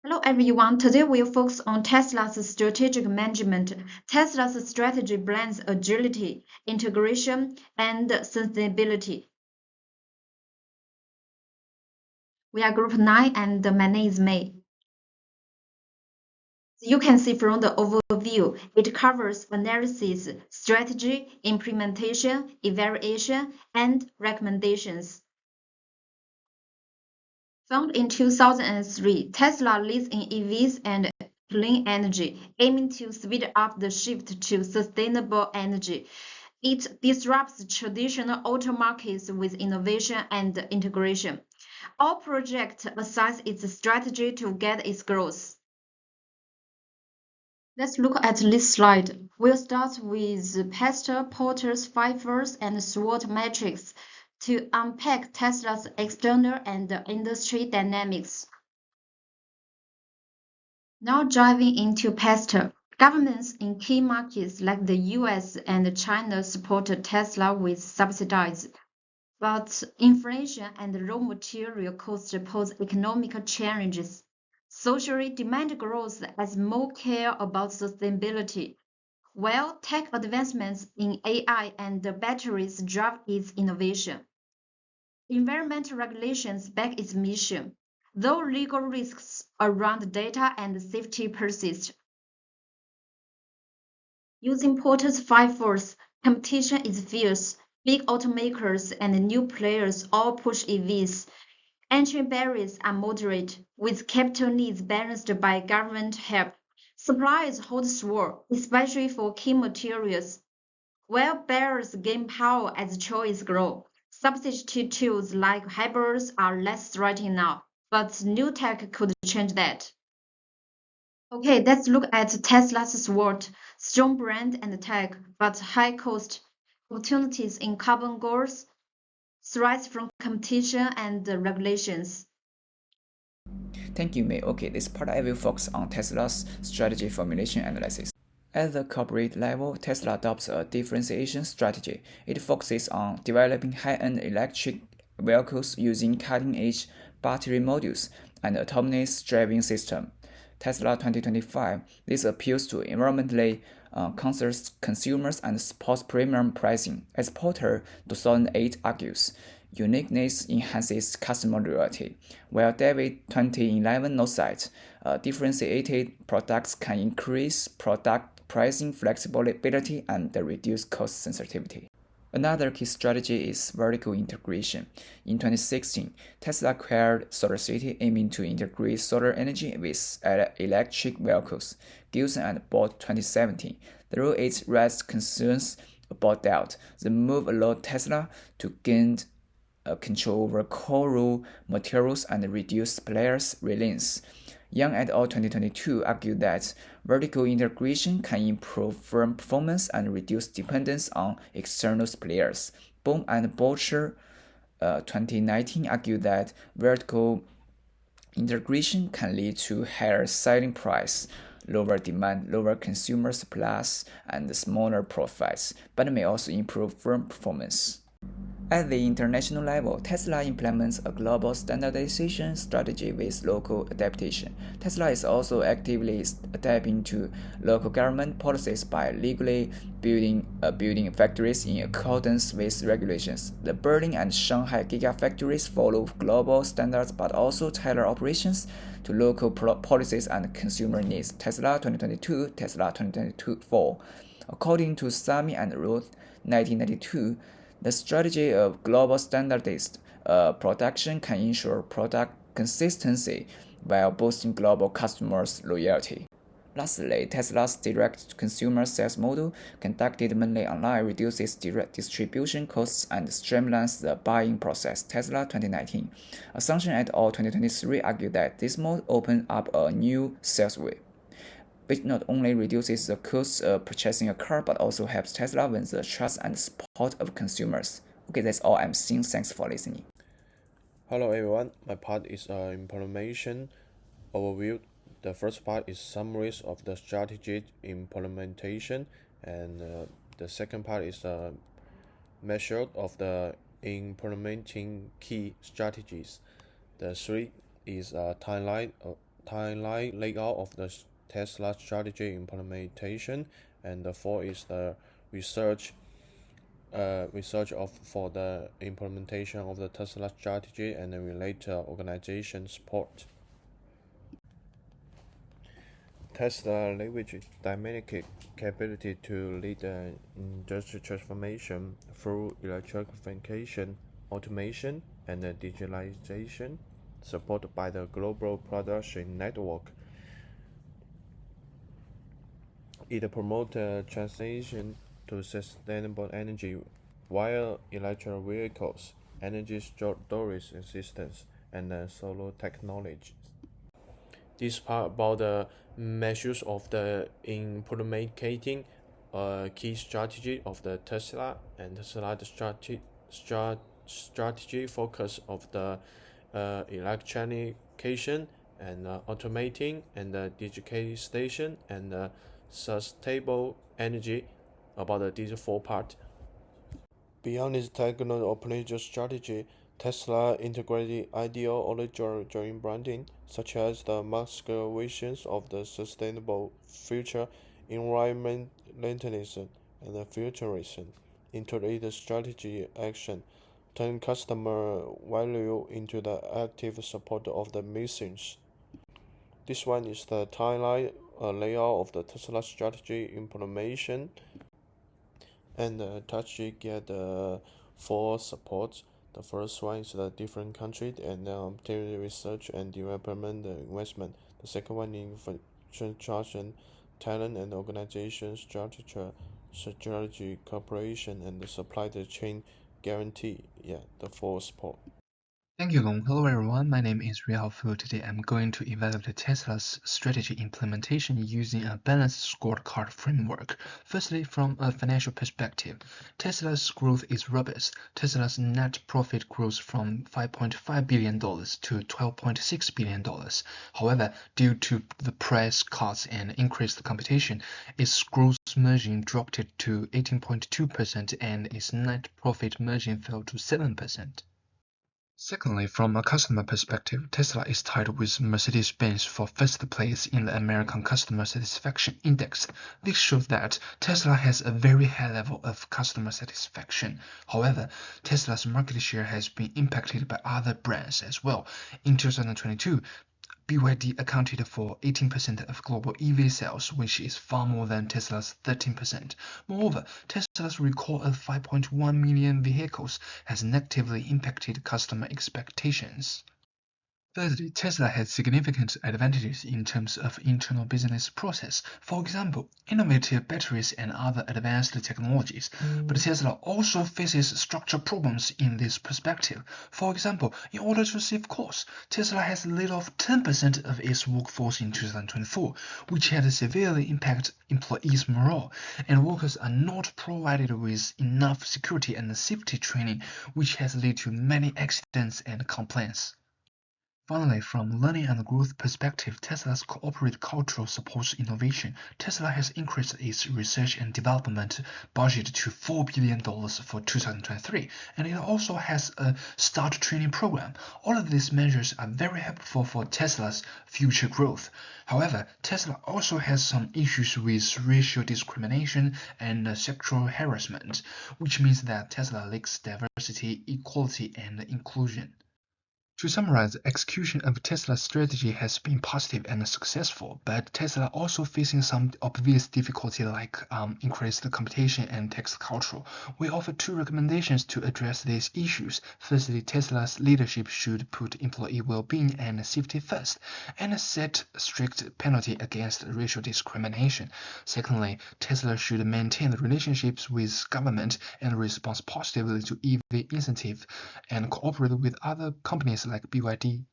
Hello everyone, today we'll focus on Tesla's strategic management. Tesla's strategy blends agility, integration, and sustainability. We are Group 9 and my name is May. You can see from the overview, it covers analysis, strategy, implementation, evaluation, and recommendations. Founded in 2003, Tesla leads in EVs and clean energy, aiming to speed up the shift to sustainable energy. It disrupts traditional auto markets with innovation and integration. All projects assess its strategy to get its growth. Let's look at this slide. We'll start with Pastor, Porter's, Pfeiffer's, and SWOT matrix to unpack Tesla's external and industry dynamics. Now diving into Pastor. Governments in key markets like the US and China support Tesla with subsidies. But inflation and raw material costs pose economic challenges. Socially, demand grows as more care about sustainability, while tech advancements in AI and batteries drive its innovation. Environmental regulations back its mission, though legal risks around data and safety persist. Using Porter's five force, competition is fierce. Big automakers and new players all push EVs. Entry barriers are moderate, with capital needs balanced by government help. Suppliers hold sway, especially for key materials, while barriers gain power as choice grows. Substitute tools like hybrids are less threatening now, but new tech could change that. Okay, let's look at Tesla's SWOT, strong brand and tech, but high cost. Opportunities in carbon goals, threats from competition and regulations. Thank you, May. Okay, this part I will focus on Tesla's strategy formulation analysis. At the corporate level, Tesla adopts a differentiation strategy. It focuses on developing high-end electric vehicles using cutting-edge battery modules and autonomous driving system. Tesla 2025, this appeals to environmentally conscious consumers and supports premium pricing. As Porter 2008 argues, uniqueness enhances customer loyalty, while David 2011 notes that differentiated products can increase product pricing flexibility and reduce cost sensitivity. Another key strategy is vertical integration. In 2016, Tesla acquired SolarCity, aiming to integrate solar energy with electric vehicles. Gilson and Bolt 2017, though it raised concerns about doubt, the move allowed Tesla to gain control over core raw materials and reduce suppliers' reliance. Young et al. 2022 argued that vertical integration can improve firm performance and reduce dependence on external suppliers. Bohm and Bolcher 2019 argued that vertical integration can lead to higher selling price, lower demand, lower consumer supplies, and smaller profits, but may also improve firm performance. At the international level, Tesla implements a global standardization strategy with local adaptation. Tesla is also actively adapting to local government policies by legally building factories in accordance with regulations. The Berlin and Shanghai gigafactories follow global standards but also tailor operations to local policies and consumer needs. Tesla 2022, Tesla 2024. According to Sami and Ruth, 1992, the strategy of global standardized production can ensure product consistency while boosting global customers' loyalty. Lastly, Tesla's direct-to-consumer sales model, conducted mainly online, reduces direct distribution costs and streamlines the buying process. Tesla 2019. Assumption et al. 2023 argued that this model opens up a new sales way, which not only reduces the cost of purchasing a car but also helps Tesla win the trust and support of consumers. Okay, that's all I'm saying. Thanks for listening. Hello everyone, my part is implementation overview. The first part is summaries of the strategic implementation, and the second part is measure of the implementing key strategies. The three is timeline timeline layout of the Tesla strategy implementation, and the fourth is the research for the implementation of the Tesla strategy and the related organization support. Tesla leverages dynamic capability to lead the industrial transformation through electrification, automation, and digitalization, supported by the global production network. It promotes transition to sustainable energy via electric vehicles, energy storage systems, and solar technologies. This part about the measures of the implementing key strategy of the Tesla and Tesla strategy focus of the electrification and automating and digitalization and sustainable energy about these four parts. Beyond its technical operation strategy, Tesla integrated ideology during branding, such as the Musk visions of the sustainable future, environmentalism, and futurism into its strategy action, turning customer value into the active support of the missions. This one is the timeline layout of the Tesla strategy implementation, and touchy get four supports. The first one is the different country and research and development investment. The second one is infrastructure, talent and organization strategy, cooperation, and the supply chain guarantee. Yeah, the four support. Thank you, Long. Hello, everyone. My name is Riao Fu. Today, I'm going to evaluate Tesla's strategy implementation using a balanced scorecard framework. Firstly, from a financial perspective, Tesla's growth is robust. Tesla's net profit grows from $5.5 billion to $12.6 billion. However, due to the price cuts and increased competition, its gross margin dropped to 18.2% and its net profit margin fell to 7%. Secondly, from a customer perspective, Tesla is tied with Mercedes-Benz for first place in the American Customer Satisfaction Index. This shows that Tesla has a very high level of customer satisfaction. However, Tesla's market share has been impacted by other brands as well. In 2022, BYD accounted for 18% of global EV sales, which is far more than Tesla's 13%. Moreover, Tesla's recall of 5.1 million vehicles has negatively impacted customer expectations. Thirdly, Tesla has significant advantages in terms of internal business process. For example, innovative batteries and other advanced technologies. But Tesla also faces structural problems in this perspective. For example, in order to save costs, Tesla has laid off 10% of its workforce in 2024, which had severely impacted employees' morale, and workers are not provided with enough security and safety training, which has led to many accidents and complaints. Finally, from learning and growth perspective, Tesla's corporate culture supports innovation. Tesla has increased its research and development budget to $4 billion for 2023, and it also has a start training program. All of these measures are very helpful for Tesla's future growth. However, Tesla also has some issues with racial discrimination and sexual harassment, which means that Tesla lacks diversity, equality, and inclusion. To summarize, execution of Tesla's strategy has been positive and successful, but Tesla also facing some obvious difficulty like increased competition and tax culture. We offer two recommendations to address these issues. Firstly, Tesla's leadership should put employee well-being and safety first, and set strict penalty against racial discrimination. Secondly, Tesla should maintain the relationships with government and respond positively to EV incentive and cooperate with other companies like BYD.